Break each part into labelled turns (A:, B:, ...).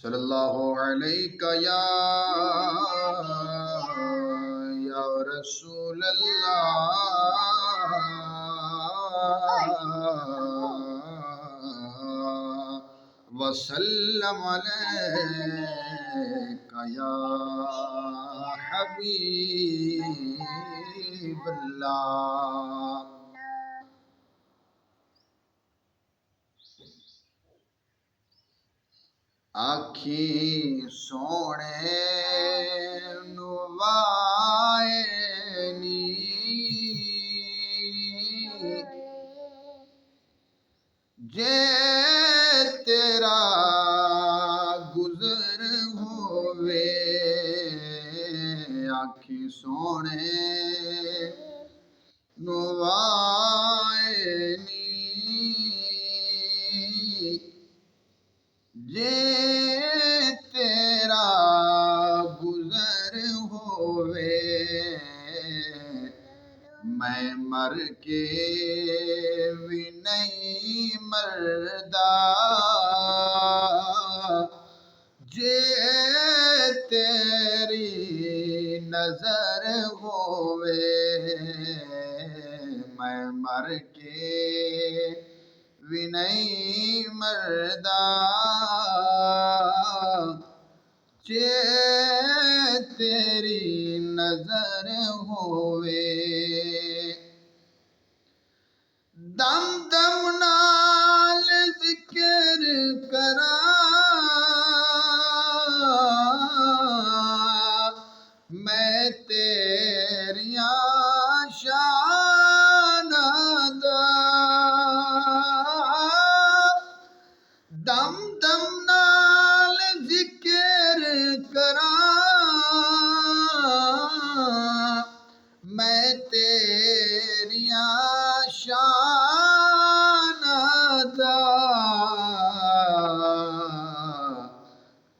A: सल्लल्लाहु अलैका या रसूल अल्लाह वसल्लम अलैका या हबीब अल्लाह। आखी सोने नुवाए नी जे तेरा गुजर होवे, आखी सोने नुवाए नी जे तेरा गुजर होवे, मैं मर के भी नहीं मरदा जे तेरी नजर होवे, मैं मर के भी नहीं मरदा जे तेरी नजर होवे। दम दम नाल जिक्र करा मैं तेरिया शाना दा, दम दम नाल जिक्र करा मैं तेरिया शाना दा,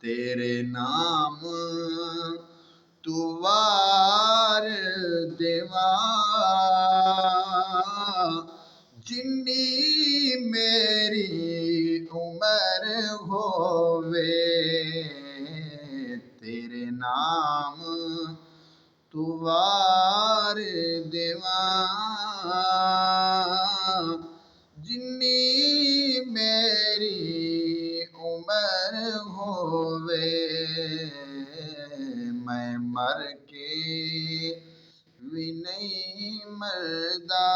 A: तेरे नाम तू वार देवा जिन्नी मेरी उमर होवे, तेरे नाम तू वार देवा जिन्नी मेरी उमर होवे, मैं मर के भी नहीं मरदा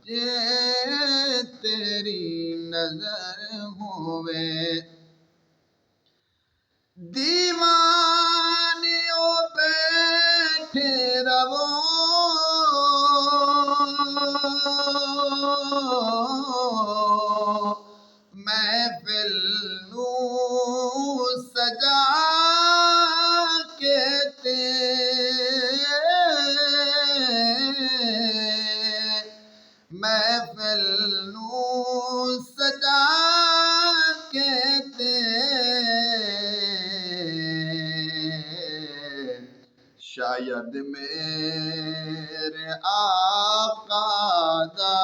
A: जे तेरी नजर होवे। दीवानियों बैठे रवो महफिल नू सजा के ते, महफिल नू सजा के ते, शायद मेरे आका दा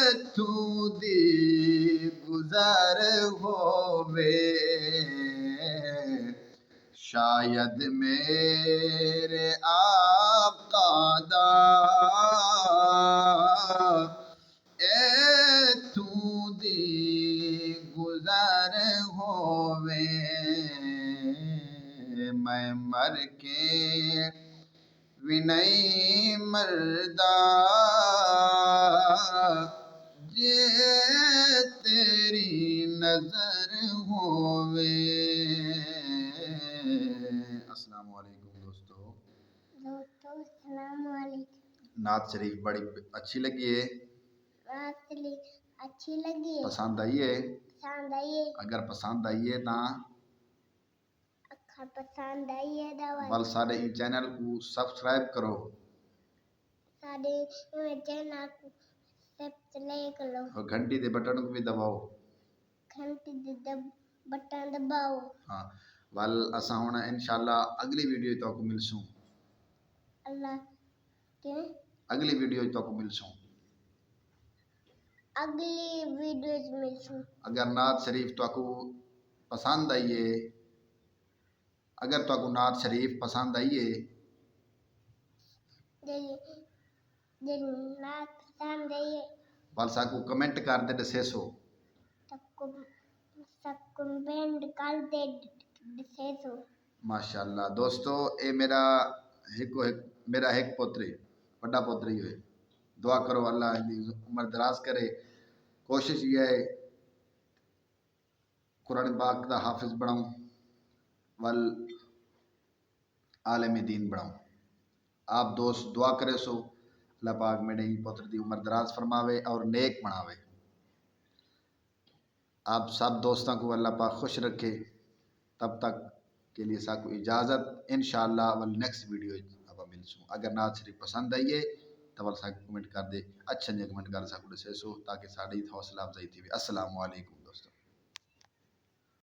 A: इत्थों दी गुजर होवे, शायद मेरे आका दा इत्थों दी गुजर होवे, मैं मर के भी नहीं मरदा जे तेरी नजर होवे। अस्सलाम वालेकुम दोस्तों।
B: अस्सलाम वालेकुम।
A: नात शरीफ बड़ी अच्छी लगी है?
B: नात शरीफ अच्छी लगी है।
A: पसंद आई है?
B: पसंद आई है।
A: अगर पसंद आई है ता
B: पसंद आई है
A: बल साडे ई चैनल को सब्सक्राइब करो,
B: साडे चैनल को सब्सक्राइब करो
A: और घंटी दे बटन को भी दबाओ,
B: घंटी दे बटन दबाओ।
A: हाँ वल असा हुण इंशाल्लाह अगली वीडियो तो को मिलसूं,
B: अल्लाह के
A: अगली वीडियो तो को मिलसूं।
B: अगली वीडियो च मिलसूं।
A: अगर नात शरीफ तुआकू पसंद आई है, अगर तुआकू नात शरीफ पसंद आई है
B: दिल नात पसंद आई है
A: बल साकू कमेंट कर दे दसेसो।
B: सब कमेंट कर दे दसेसो।
A: माशाअल्लाह दोस्तों, ये मेरा एक पुत्र है, बड़ा पुत्र ही है। दुआ करो अल्लाह इनकी उम्र दराज करे। कोशिश ये है कुरान पाक का हाफिज बनाऊं, वल आलम दीन बनाऊं। आप दोस्त दुआ करे सो अल्लाह पाक मेरे ही पुत्र की उम्र दराज फरमावे और नेक बनावे। आप सब दोस्तों को अल्लाह पाक खुश रखे। तब तक के लिए साकू इजाज़त। इंशाअल्लाह वल नेक्स्ट वीडियो अब मिलसूं। अगर नात शरीफ पसंद आई है तो वल साकू कमेंट कर दे, अच्छा नहीं कमेंट कर साकू दसे सो ताकि साड़ी हौसला अफजाई थी। अस्सलामु अलैकुम।